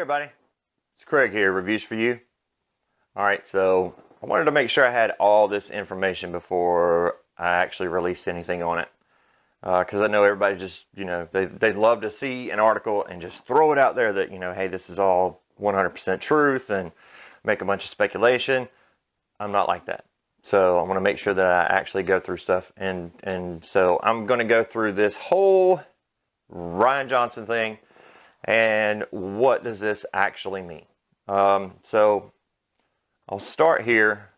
everybody, it's Craig here, Reviews for You. Alright, so I wanted to make sure I had all this information before I actually released anything on it. Because I know everybody just, they'd love to see an article and just throw it out there that, hey, this is all 100% truth and make a bunch of speculation. I'm not like that. So I want to make sure that I actually go through stuff. And so I'm going to go through this whole Rian Johnson thing. And what does this actually mean? So I'll start here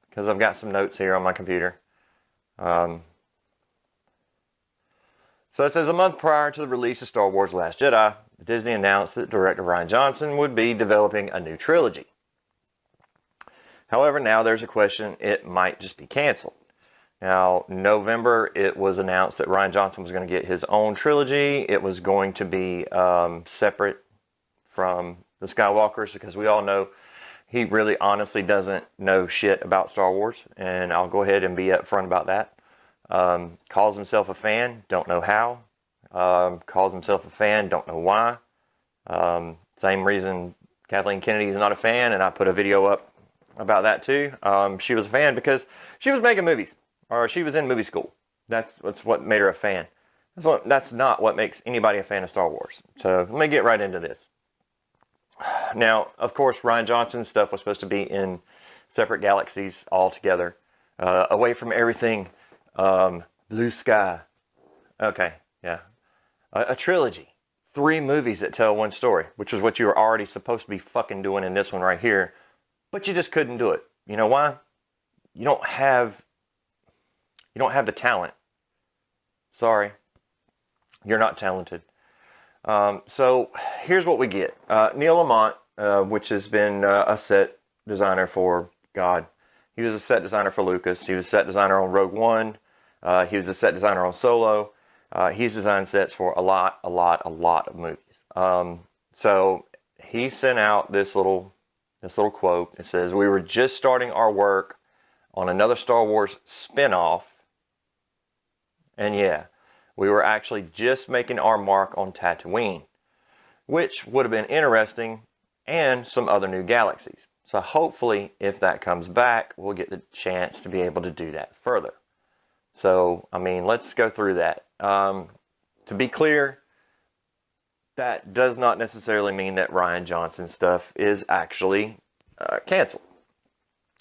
because I've got some notes here on my computer. So it says, a month prior to the release of Star Wars: The Last Jedi, Disney announced that director Rian Johnson would be developing a new trilogy. However, now there's a question it might just be canceled. Now, November, it was announced that Rian Johnson was going to get his own trilogy. It was going to be separate from the Skywalkers, because we all know he really honestly doesn't know shit about Star Wars, and I'll go ahead and be upfront about that. Calls himself a fan, don't know how. Calls himself a fan, don't know why. Same reason Kathleen Kennedy is not a fan, and I put a video up about that too. She was a fan because she was making movies, or she was in movie school. That's what made her a fan. That's not what makes anybody a fan of Star Wars. So let me get right into this. Now, of course, Rian Johnson's stuff was supposed to be in separate galaxies altogether, away from everything. Blue sky. Okay, yeah. A trilogy. 3 movies that tell one story, which is what you were already supposed to be fucking doing in this one right here. But you just couldn't do it. You know why? You don't have the talent. Sorry. You're not talented. So here's what we get. Neil Lamont, which has been a set designer for God. He was a set designer for Lucas. He was a set designer on Rogue One. He was a set designer on Solo. He's designed sets for a lot of movies. So he sent out this little quote. It says, "We were just starting our work on another Star Wars spin-off. And yeah, we were actually just making our mark on Tatooine, which would have been interesting, and some other new galaxies. So hopefully, if that comes back, we'll get the chance to be able to do that further." So, I mean, let's go through that. To be clear, that does not necessarily mean that Rian Johnson stuff is actually canceled.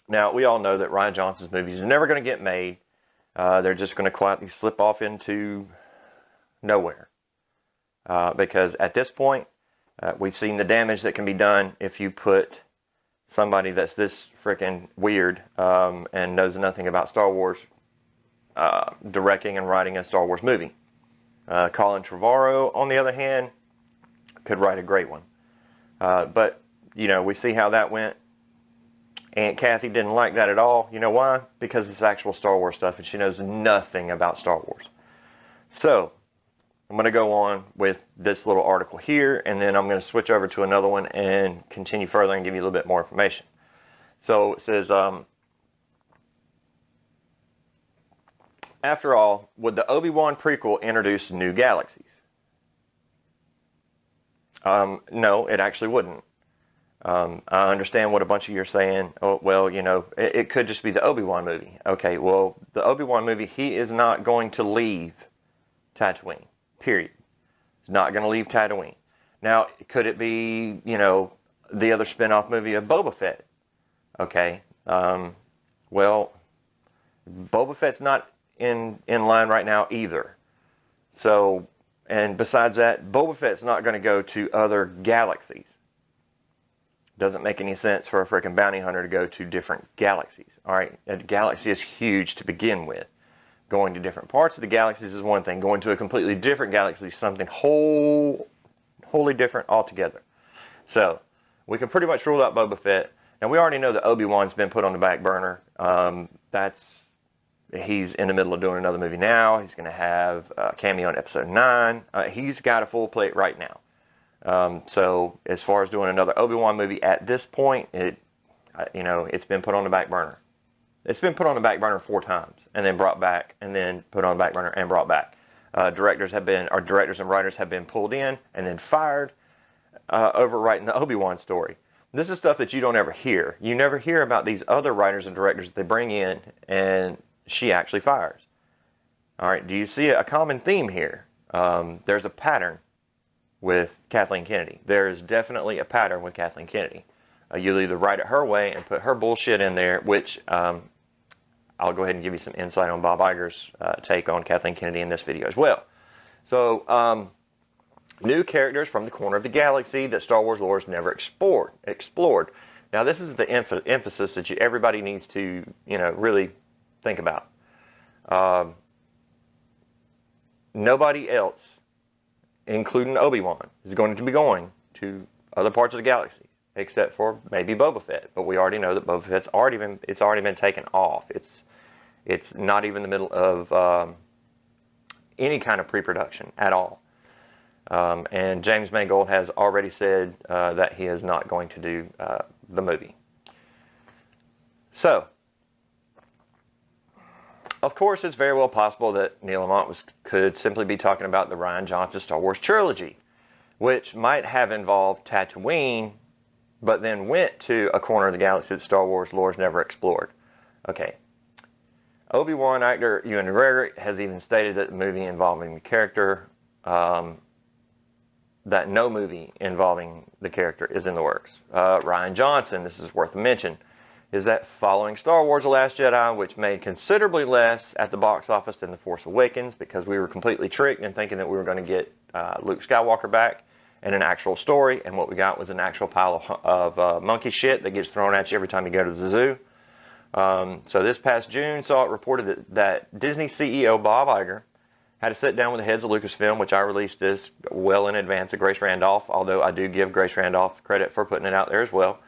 Now, we all know that Rian Johnson's movies are never going to get made. They're just going to quietly slip off into nowhere. Because at this point, we've seen the damage that can be done if you put somebody that's this freaking weird and knows nothing about Star Wars directing and writing a Star Wars movie. Colin Trevorrow, on the other hand, could write a great one. But, we see how that went. Aunt Kathy didn't like that at all. You know why? Because it's actual Star Wars stuff, and she knows nothing about Star Wars. So, I'm going to go on with this little article here, and then I'm going to switch over to another one and continue further and give you a little bit more information. So, it says, after all, would the Obi-Wan prequel introduce new galaxies? No, it actually wouldn't. I understand what a bunch of you are saying. Oh, well, it could just be the Obi-Wan movie. Okay, well, the Obi-Wan movie, he is not going to leave Tatooine. Period. He's not going to leave Tatooine. Now, could it be, the other spin-off movie of Boba Fett? Okay. Well, Boba Fett's not in line right now either. So, and besides that, Boba Fett's not going to go to other galaxies. Doesn't make any sense for a freaking bounty hunter to go to different galaxies. Alright, a galaxy is huge to begin with. Going to different parts of the galaxies is one thing. Going to a completely different galaxy is something wholly different altogether. So, we can pretty much rule out Boba Fett. Now, we already know that Obi-Wan's been put on the back burner. He's in the middle of doing another movie now. He's going to have a cameo in Episode 9. He's got a full plate right now. So, as far as doing another Obi-Wan movie at this point, it's been put on the back burner. It's been put on the back burner 4 times, and then brought back, and then put on the back burner and brought back. Directors and writers have been pulled in and then fired. overwriting the Obi-Wan story. This is stuff that you don't ever hear. You never hear about these other writers and directors that they bring in and she actually fires. All right, do you see a common theme here? There's a pattern with Kathleen Kennedy. There is definitely a pattern with Kathleen Kennedy. You'll either write it her way and put her bullshit in there, which I'll go ahead and give you some insight on Bob Iger's take on Kathleen Kennedy in this video as well. So, new characters from the corner of the galaxy that Star Wars lore has never explored. Now, this is the emphasis that everybody needs to, really think about. Nobody else, including Obi-Wan, is going to be going to other parts of the galaxy, except for maybe Boba Fett. But we already know that Boba Fett's already been taken off. It's not even the middle of any kind of pre-production at all. And James Mangold has already said that he is not going to do the movie. So, of course, it's very well possible that Neil Lamont could simply be talking about the Rian Johnson Star Wars trilogy, which might have involved Tatooine, but then went to a corner of the galaxy that Star Wars lore has never explored. Okay. Obi-Wan actor Ewan McGregor has even stated that the movie involving the character, that no movie involving the character is in the works. Rian Johnson, this is worth a mention, is that following Star Wars The Last Jedi, which made considerably less at the box office than The Force Awakens, because we were completely tricked in thinking that we were going to get Luke Skywalker back and an actual story, and what we got was an actual pile of monkey shit that gets thrown at you every time you go to the zoo. So this past June saw it reported that Disney CEO Bob Iger had to sit down with the heads of Lucasfilm, which I released this well in advance of Grace Randolph, although I do give Grace Randolph credit for putting it out there as well.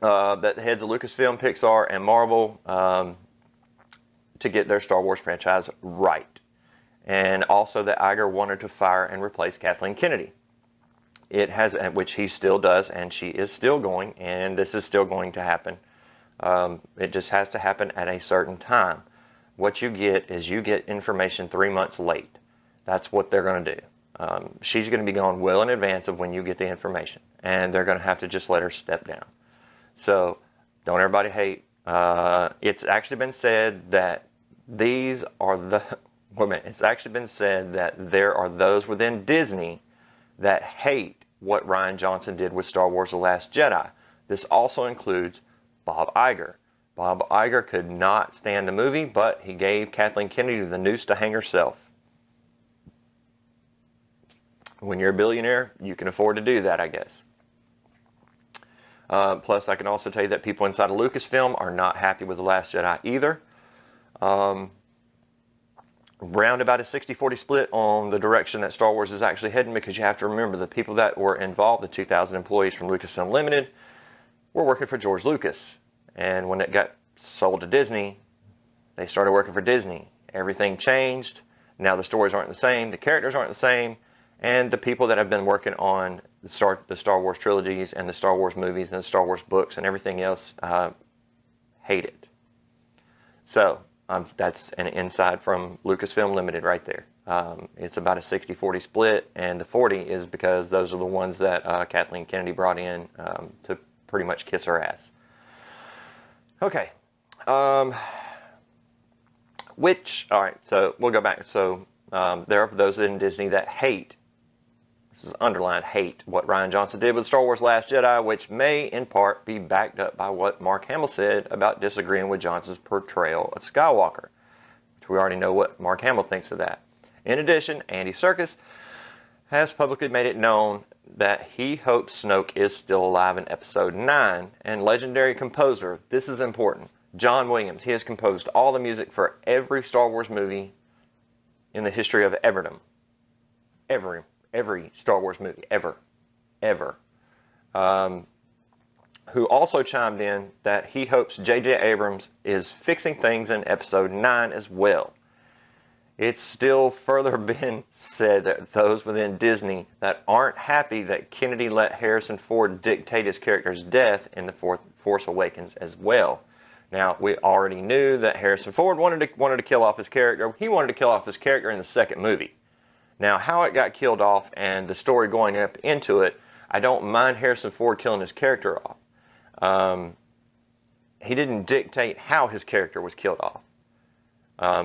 That the heads of Lucasfilm, Pixar, and Marvel to get their Star Wars franchise right. And also that Iger wanted to fire and replace Kathleen Kennedy. It has, which he still does, and she is still going, and this is still going to happen. It just has to happen at a certain time. What you get is you get information 3 months late. That's what they're going to do. She's going to be gone well in advance of when you get the information, and they're going to have to just let her step down. So, don't everybody hate. It's actually been said that these are the... Wait a minute. It's actually been said that there are those within Disney that hate what Rian Johnson did with Star Wars The Last Jedi. This also includes Bob Iger. Bob Iger could not stand the movie, but he gave Kathleen Kennedy the noose to hang herself. When you're a billionaire, you can afford to do that, I guess. Plus, I can also tell you that people inside of Lucasfilm are not happy with The Last Jedi either. Round about a 60-40 split on the direction that Star Wars is actually heading, because you have to remember the people that were involved, the 2,000 employees from Lucasfilm Limited, were working for George Lucas. And when it got sold to Disney, they started working for Disney. Everything changed. Now the stories aren't the same, the characters aren't the same, and the people that have been working on the Star Wars trilogies and the Star Wars movies and the Star Wars books and everything else hate it. So, that's an insight from Lucasfilm Limited right there. It's about a 60-40 split, and the 40 is because those are the ones that Kathleen Kennedy brought in to pretty much kiss her ass. Okay. Alright, so we'll go back. So, there are those in Disney that hate, this is underlined, hate what Rian Johnson did with Star Wars Last Jedi, which may in part be backed up by what Mark Hamill said about disagreeing with Johnson's portrayal of Skywalker, which we already know what Mark Hamill thinks of that. In addition, Andy Serkis has publicly made it known that he hopes Snoke is still alive in Episode 9, and legendary composer, this is important, John Williams, he has composed all the music for every Star Wars movie in the history of Everdom. Every Star Wars movie, ever. Who also chimed in that he hopes J.J. Abrams is fixing things in Episode 9 as well. It's still further been said that those within Disney that aren't happy that Kennedy let Harrison Ford dictate his character's death in The Force Awakens as well. Now, we already knew that Harrison Ford wanted to kill off his character. He wanted to kill off his character in the second movie. Now, how it got killed off and the story going up into it, I don't mind Harrison Ford killing his character off. He didn't dictate how his character was killed off.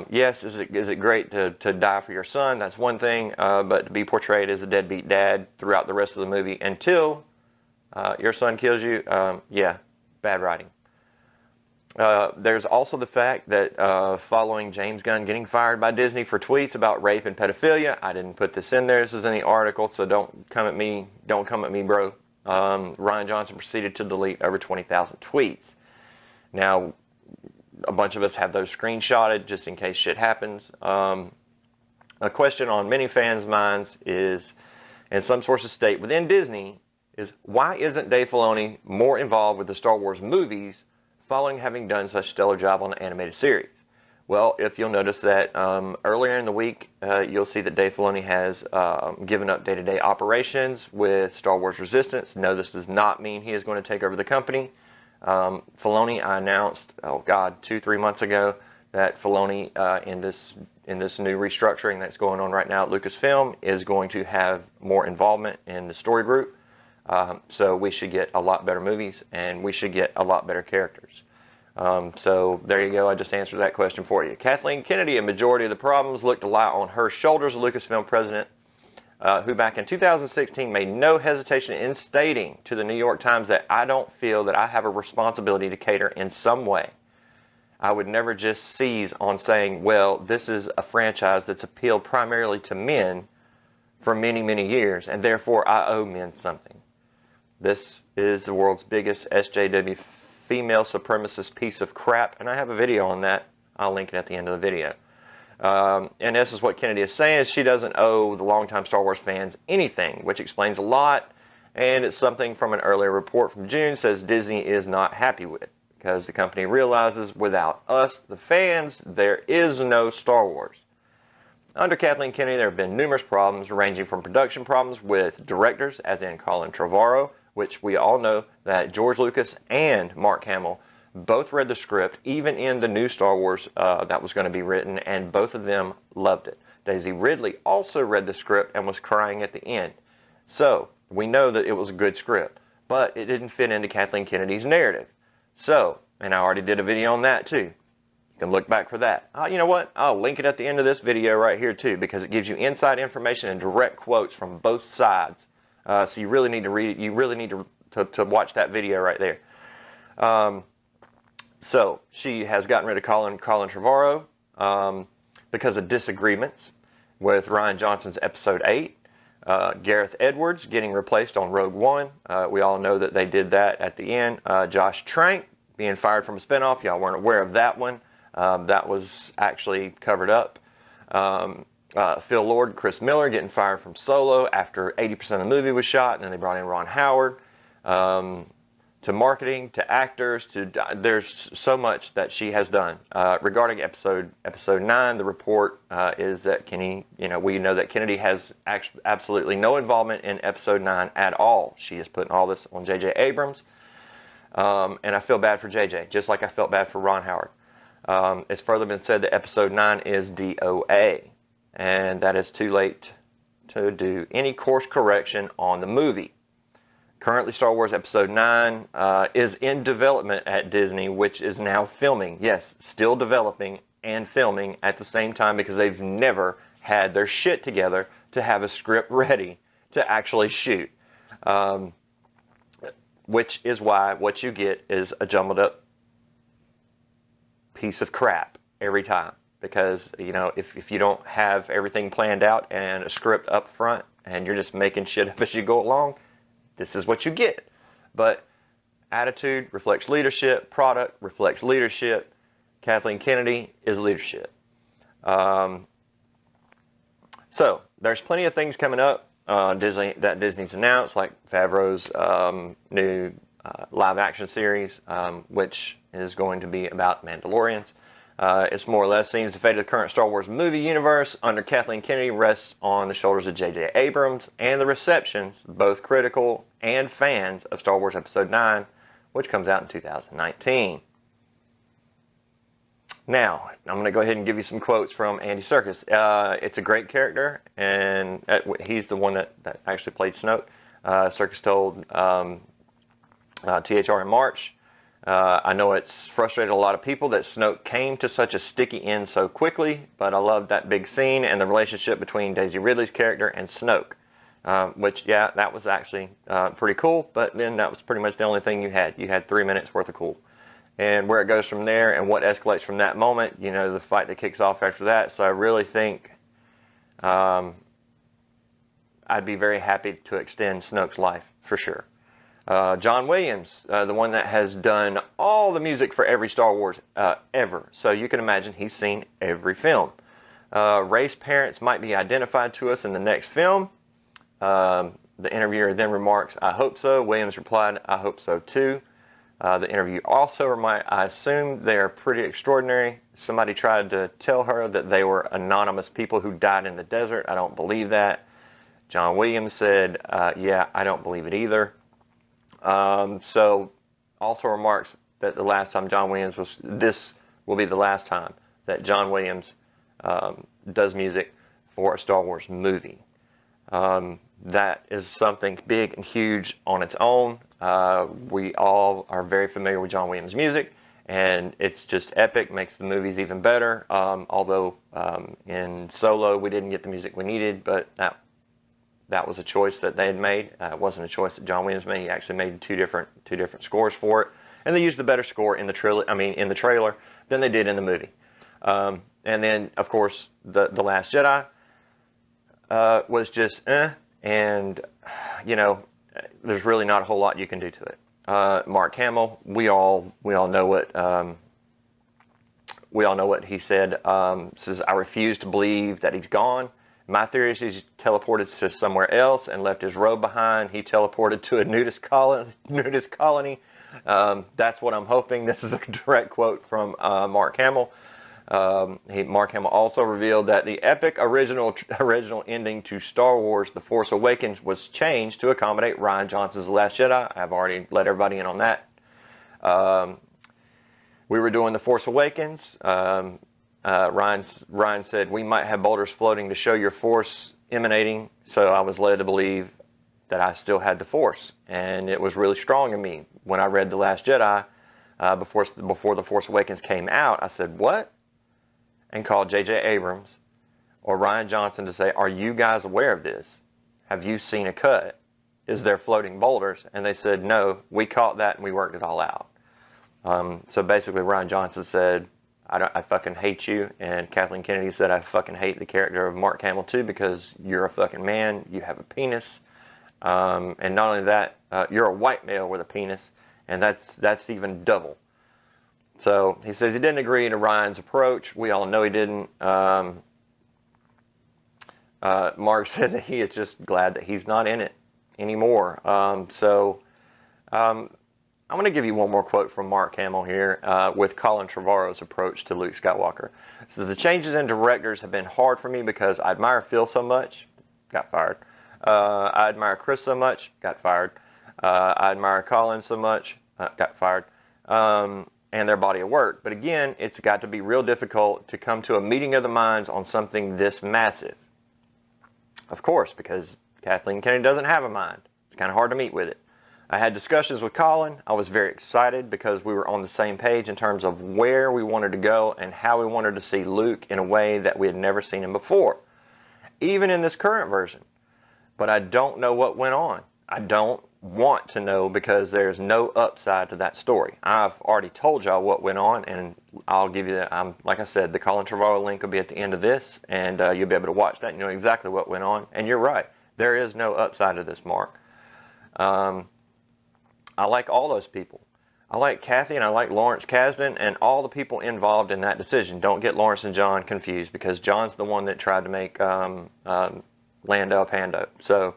Yes, is it great to die for your son? That's one thing, but to be portrayed as a deadbeat dad throughout the rest of the movie until your son kills you, yeah, bad writing. There's also the fact that following James Gunn getting fired by Disney for tweets about rape and pedophilia, I didn't put this in there. This is in the article, so don't come at me, bro. Rian Johnson proceeded to delete over 20,000 tweets. Now, a bunch of us have those screenshotted just in case shit happens. A question on many fans' minds is, and some sources state within Disney, is why isn't Dave Filoni more involved with the Star Wars movies following having done such a stellar job on the animated series? Well, if you'll notice that earlier in the week, you'll see that Dave Filoni has given up day-to-day operations with Star Wars Resistance. No, this does not mean he is going to take over the company. Filoni, I announced, 2-3 months ago, that Filoni in this new restructuring that's going on right now at Lucasfilm is going to have more involvement in the story group. So we should get a lot better movies, and we should get a lot better characters. So there you go. I just answered that question for you. Kathleen Kennedy, a majority of the problems looked to lie on her shoulders. Lucasfilm president, who back in 2016 made no hesitation in stating to the New York Times that I don't feel that I have a responsibility to cater in some way. I would never just seize on saying, well, this is a franchise that's appealed primarily to men for many, many years, and therefore I owe men something. This is the world's biggest SJW female supremacist piece of crap, and I have a video on that. I'll link it at the end of the video. And this is what Kennedy is saying, is she doesn't owe the longtime Star Wars fans anything, which explains a lot, and it's something from an earlier report from June says Disney is not happy with, because the company realizes without us, the fans, there is no Star Wars. Under Kathleen Kennedy, there have been numerous problems, ranging from production problems with directors, as in Colin Trevorrow, which we all know that George Lucas and Mark Hamill both read the script, even in the new Star Wars that was going to be written, and both of them loved it. Daisy Ridley also read the script and was crying at the end. So, we know that it was a good script, but it didn't fit into Kathleen Kennedy's narrative. So, and I already did a video on that too. You can look back for that. You know what? I'll link it at the end of this video right here too, because it gives you inside information and direct quotes from both sides. So you really need to read it. You really need to watch that video right there. So she has gotten rid of Colin Trevorrow because of disagreements with Rian Johnson's Episode 8. Gareth Edwards getting replaced on Rogue One. We all know that they did that at the end. Josh Trank being fired from a spinoff. Y'all weren't aware of that one. That was actually covered up. Phil Lord and Chris Miller getting fired from Solo after 80% of the movie was shot, and then they brought in Ron Howard. To marketing, to actors, there's so much that she has done. Regarding episode 9, the report is that we know that Kennedy has absolutely no involvement in episode 9 at all. She is putting all this on J.J. Abrams. And I feel bad for J.J., just like I felt bad for Ron Howard. It's further been said that episode 9 is DOA, and that it's too late to do any course correction on the movie. Currently, Star Wars Episode 9 is in development at Disney, which is now filming. Yes, still developing and filming at the same time, because they've never had their shit together to have a script ready to actually shoot. Which is why what you get is a jumbled up piece of crap every time. Because, if you don't have everything planned out and a script up front, and you're just making shit up as you go along, this is what you get. But attitude reflects leadership. Product reflects leadership. Kathleen Kennedy is leadership. So there's plenty of things coming up that Disney's announced, like Favreau's new live action series, which is going to be about Mandalorians. It's more or less seems the fate of the current Star Wars movie universe under Kathleen Kennedy rests on the shoulders of J.J. Abrams and the receptions, both critical and fans, of Star Wars Episode 9, which comes out in 2019. Now, I'm going to go ahead and give you some quotes from Andy Serkis. It's a great character, and he's the one that actually played Snoke. Serkis told THR in March, I know it's frustrated a lot of people that Snoke came to such a sticky end so quickly, but I loved that big scene and the relationship between Daisy Ridley's character and Snoke. Which, yeah, that was actually pretty cool, but then that was pretty much the only thing you had. You had 3 minutes worth of cool. And where it goes from there and what escalates from that moment, you know, the fight that kicks off after that. So I really think I'd be very happy to extend Snoke's life, for sure. John Williams, the one that has done all the music for every Star Wars ever. So you can imagine he's seen every film. Race parents might be identified to us in the next film. The interviewer then remarks, I hope so. Williams replied, I hope so too. The interview also remarked, I assume they are pretty extraordinary. Somebody tried to tell her that they were anonymous people who died in the desert. I don't believe that. John Williams said, yeah, I don't believe it either. So also remarks that the last time John Williams this will be the last time that John Williams does music for a Star Wars movie. That is something big and huge on its own. We all are very familiar with John Williams' music, and it's just epic, makes the movies even better. Although in Solo we didn't get the music we needed, but that was a choice that they had made. It wasn't a choice that John Williams made. He actually made two different scores for it, and they used the better score in the trailer than they did in the movie. And then, of course, the Last Jedi was just and you know, there's really not a whole lot you can do to it. Mark Hamill, we all know what he said. Says, I refuse to believe that he's gone. My theory is he's teleported to somewhere else and left his robe behind. He teleported to a nudist colony. That's what I'm hoping. This is a direct quote from Mark Hamill. Mark Hamill also revealed that the epic original ending to Star Wars The Force Awakens was changed to accommodate Rian Johnson's The Last Jedi. I've already let everybody in on that. We were doing The Force Awakens. Ryan said, we might have boulders floating to show your Force emanating, so I was led to believe that I still had the Force, and it was really strong in me. When I read The Last Jedi, before The Force Awakens came out, I said, what? And called J.J. Abrams or Rian Johnson to say, are you guys aware of this? Have you seen a cut? Is there floating boulders? And they said, no, we caught that and we worked it all out. So basically Rian Johnson said, I fucking hate you. And Kathleen Kennedy said, I fucking hate the character of Mark Hamill too, because you're a fucking man, you have a penis. And not only that, you're a white male with a penis, and that's even double. So he says he didn't agree to Ryan's approach. We all know he didn't. Mark said that he is just glad that he's not in it anymore. I'm going to give you one more quote from Mark Hamill here with Colin Trevorrow's approach to Luke Skywalker. It says, the changes in directors have been hard for me because I admire Phil so much. Got fired. I admire Chris so much. Got fired. I admire Colin so much. Got fired. And their body of work. But again, it's got to be real difficult to come to a meeting of the minds on something this massive. Of course, because Kathleen Kennedy doesn't have a mind. It's kind of hard to meet with it. I had discussions with Colin. I was very excited because we were on the same page in terms of where we wanted to go and how we wanted to see Luke in a way that we had never seen him before. Even in this current version. But I don't know what went on. I don't want to know because there's no upside to that story. I've already told y'all what went on, and I'll give you like I said, the Colin Trevorrow link will be at the end of this, and you'll be able to watch that and know exactly what went on. And you're right, there is no upside to this, Mark. I like all those people. I like Kathy and I like Lawrence Kasdan and all the people involved in that decision. Don't get Lawrence and John confused, because John's the one that tried to make Lando Pando. So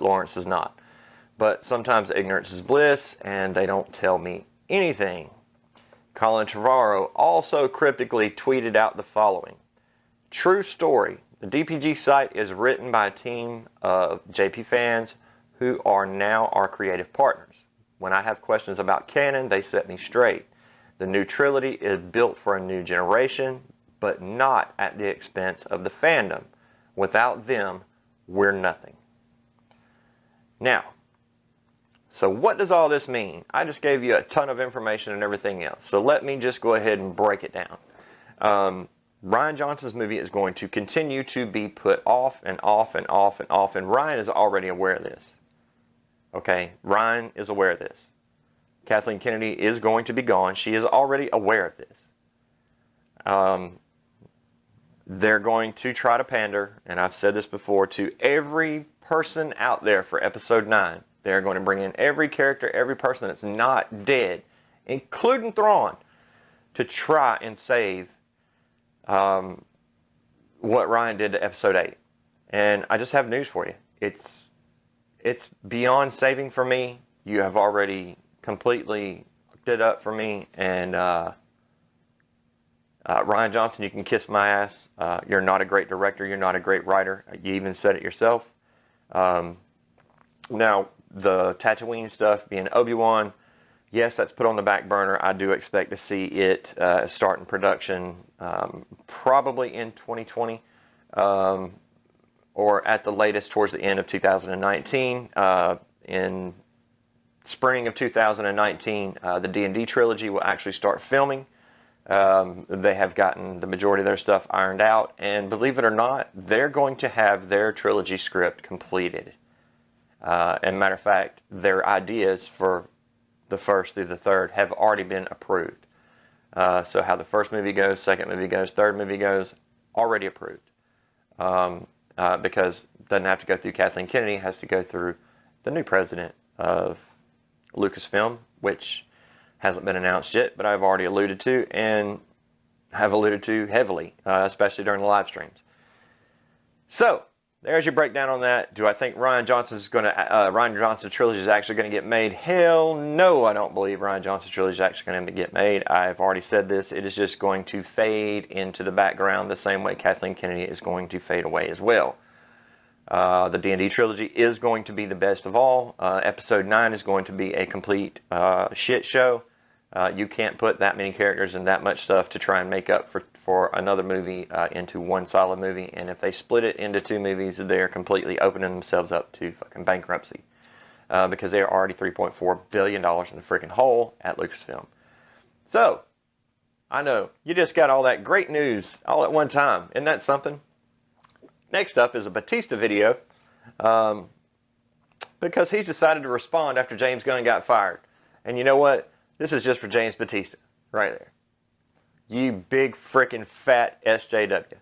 Lawrence is not. But sometimes ignorance is bliss, and they don't tell me anything. Colin Trevorrow also cryptically tweeted out the following. True story. The DPG site is written by a team of JP fans who are now our creative partners. When I have questions about canon, they set me straight. The new trilogy is built for a new generation, but not at the expense of the fandom. Without them, we're nothing. Now, so what does all this mean? I just gave you a ton of information and everything else. So let me just go ahead and break it down. Rian Johnson's movie is going to continue to be put off and off and off and off, and Rian is already aware of this. Okay, Rian is aware of this. Kathleen Kennedy is going to be gone. She is already aware of this. They're going to try to pander, and I've said this before, to every person out there for episode 9. They're going to bring in every character, every person that's not dead, including Thrawn, to try and save what Rian did to episode 8. And I just have news for you. It's beyond saving for me. You have already completely hooked it up for me. And Rian Johnson, you can kiss my ass. You're not a great director. You're not a great writer. You even said it yourself. Now, the Tatooine stuff being Obi-Wan, yes, that's put on the back burner. I do expect to see it start in production probably in 2020 or at the latest towards the end of 2019. In spring of 2019, the D&D trilogy will actually start filming. They have gotten the majority of their stuff ironed out, and believe it or not, they're going to have their trilogy script completed. And matter of fact, their ideas for the first through the third have already been approved. So how the first movie goes, second movie goes, third movie goes, already approved. Because it doesn't have to go through Kathleen Kennedy, it has to go through the new president of Lucasfilm, which hasn't been announced yet, but I've already alluded to, and have alluded to heavily, especially during the live streams. So, there's your breakdown on that. Do I think Rian Johnson's trilogy is actually going to get made? Hell no, I don't believe Rian Johnson's trilogy is actually going to get made. I've already said this. It is just going to fade into the background the same way Kathleen Kennedy is going to fade away as well. The D&D trilogy is going to be the best of all. Episode 9 is going to be a complete shit show. You can't put that many characters and that much stuff to try and make up for another movie into one solid movie. And if they split it into 2 movies, they're completely opening themselves up to fucking bankruptcy. Because they're already $3.4 billion in the freaking hole at Lucasfilm. So, I know, you just got all that great news all at one time. Isn't that something? Next up is a Batista video. Because he's decided to respond after James Gunn got fired. And you know what? This is just for James Batista, right there. You big freaking fat SJW.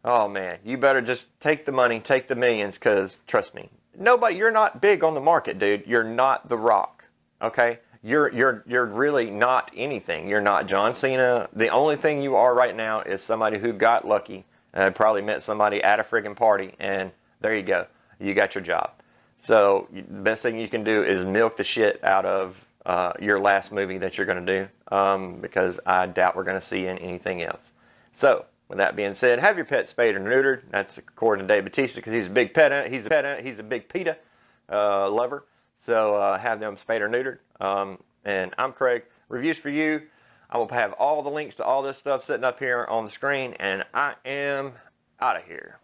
Oh man, you better just take the money, take the millions, because trust me, you're not big on the market, dude. You're not The Rock, okay? You're really not anything. You're not John Cena. The only thing you are right now is somebody who got lucky and probably met somebody at a freaking party, and there you go. You got your job. So the best thing you can do is milk the shit out of your last movie that you're going to do, because I doubt we're going to see in anything else. So, with that being said, have your pet spayed or neutered. That's according to Dave Batista, because he's a big pet. He's a big PETA lover. So have them spayed or neutered. And I'm Craig. Reviews for you. I will have all the links to all this stuff sitting up here on the screen, and I am out of here.